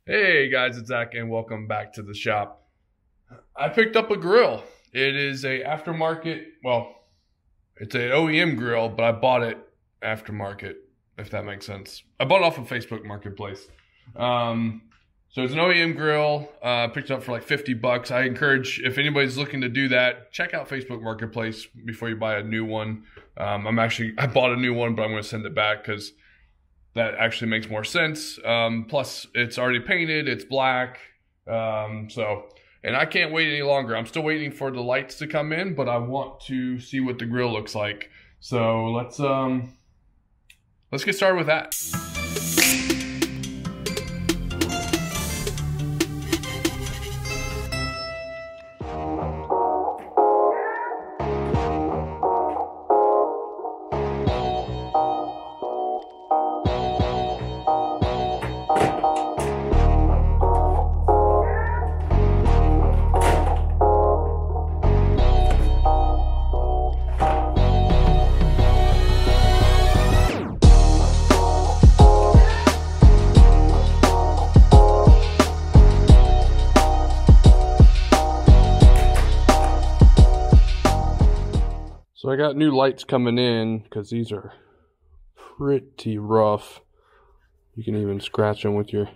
Hey guys, it's Zach and welcome back to the shop. I picked up a grill. It is a aftermarket, well, it's an OEM grill, but I bought it aftermarket, if that makes sense. I bought it off of Facebook Marketplace. So it's an OEM grill, picked it up for like 50 bucks. I encourage, if anybody's looking to do that, check out Facebook Marketplace before you buy a new one. I bought a new one, but I'm going to send it back because that actually makes more sense. Plus, it's already painted. It's black. And I can't wait any longer. I'm still waiting for the lights to come in, but I want to see what the grill looks like. So let's get started with that. So I got new lights coming in because these are pretty rough. You can even scratch them with your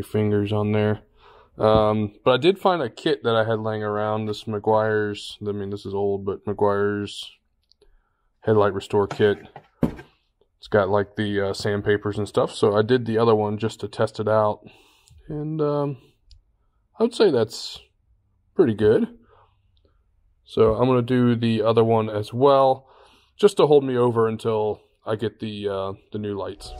fingers on there. But I did find a kit that I had laying around. This Meguiar's, I mean this is old, but Meguiar's headlight restore kit. It's got like the sandpapers and stuff. So I did the other one just to test it out. And I would say that's pretty good. So I'm going to do the other one as well, just to hold me over until I get the new lights.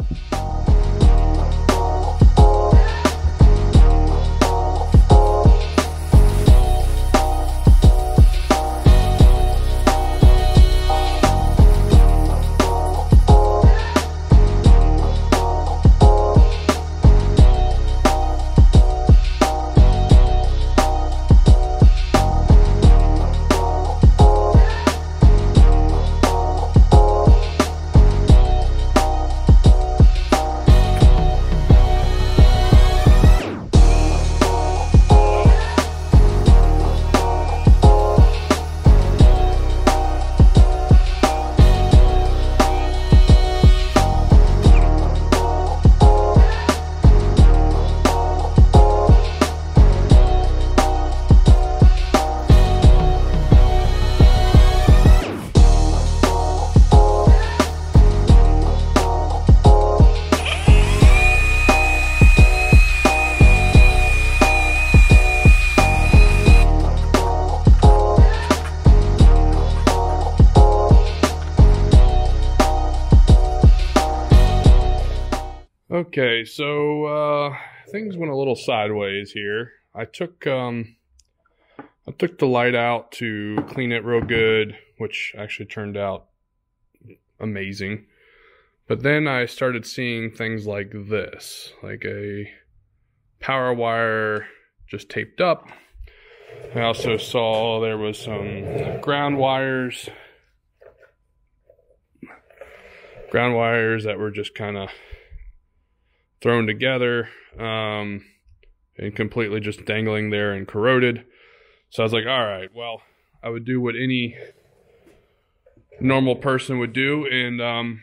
Okay, so things went a little sideways here. I took the light out to clean it real good, which actually turned out amazing. But then I started seeing things like this, like a power wire just taped up. I also saw there was some ground wires that were just kind of thrown together and completely just dangling there and corroded. So I was like, all right, well, I would do what any normal person would do and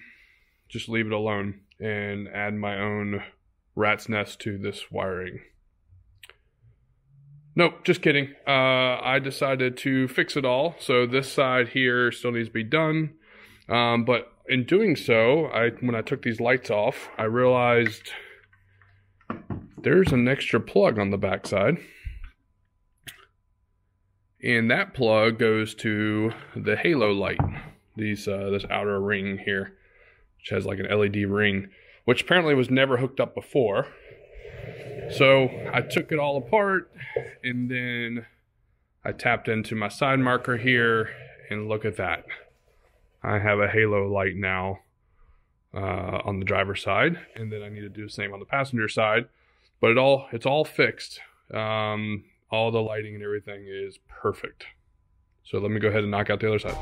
just leave it alone and add my own rat's nest to this wiring. Nope, just kidding. I decided to fix it all. So this side here still needs to be done. But in doing so, when I took these lights off, I realized there's an extra plug on the back side. And that plug goes to the halo light. This outer ring here, which has like an LED ring, which apparently was never hooked up before. So I took it all apart and then I tapped into my side marker here and look at that. I have a halo light now on the driver's side, and then I need to do the same on the passenger side. But it's all fixed. All the lighting and everything is perfect. So let me go ahead and knock out the other side.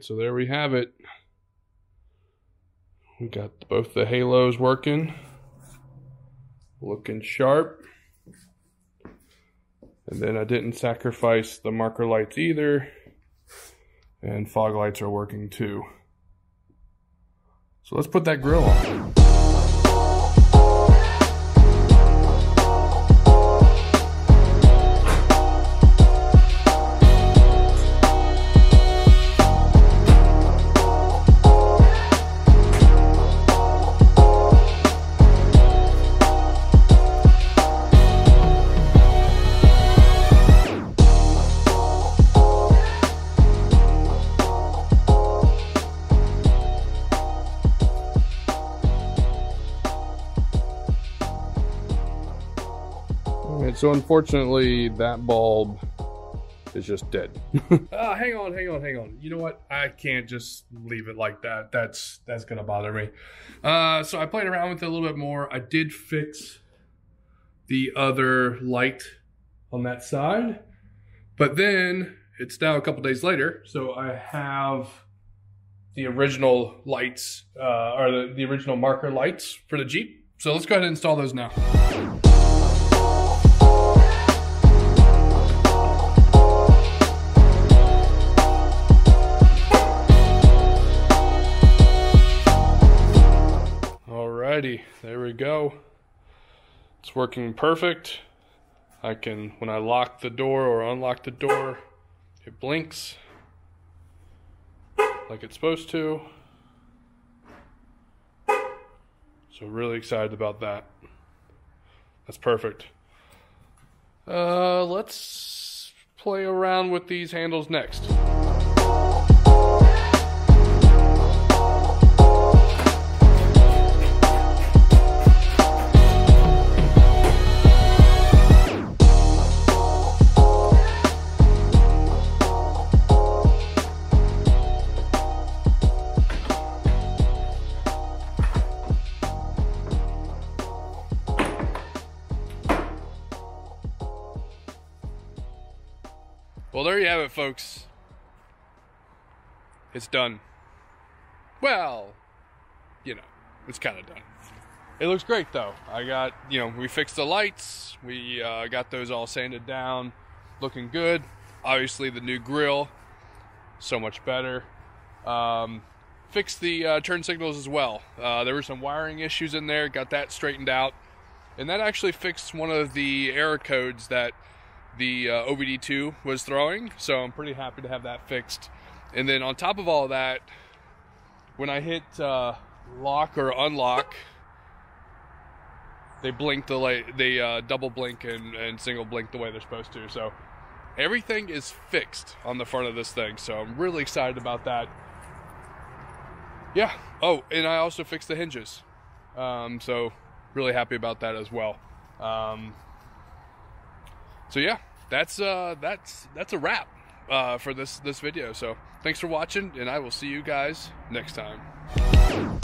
right, so there we have it. We got both the halos working, looking sharp. And then I didn't sacrifice the marker lights either. And fog lights are working too. So let's put that grill on. So unfortunately, that bulb is just dead. Hang on. You know what? I can't just leave it like that. That's gonna bother me. So I played around with it a little bit more. I did fix the other light on that side, but then it's now a couple days later, so I have the original lights, or the original marker lights for the Jeep. So let's go ahead and install those now. Alrighty, there we go. It's working perfect. I can, when I lock the door or unlock the door, it blinks like it's supposed to. So really excited about that. That's perfect. Let's play around with these handles next. Well, there you have it, folks. It's done. Well, you know, it's kind of done. It looks great, though. I got, we fixed the lights. We got those all sanded down, looking good. Obviously, the new grill, so much better. Fixed the turn signals as well. There were some wiring issues in there. Got that straightened out. And that actually fixed one of the error codes that the OBD2 was throwing, so I'm pretty happy to have that fixed. And then on top of all of that, when I hit lock or unlock, they blink the light, they double blink and single blink the way they're supposed to. So everything is fixed on the front of this thing, so I'm really excited about that. Yeah. Oh, and I also fixed the hinges, so really happy about that as well. So yeah, that's a wrap for this video. So thanks for watching, and I will see you guys next time.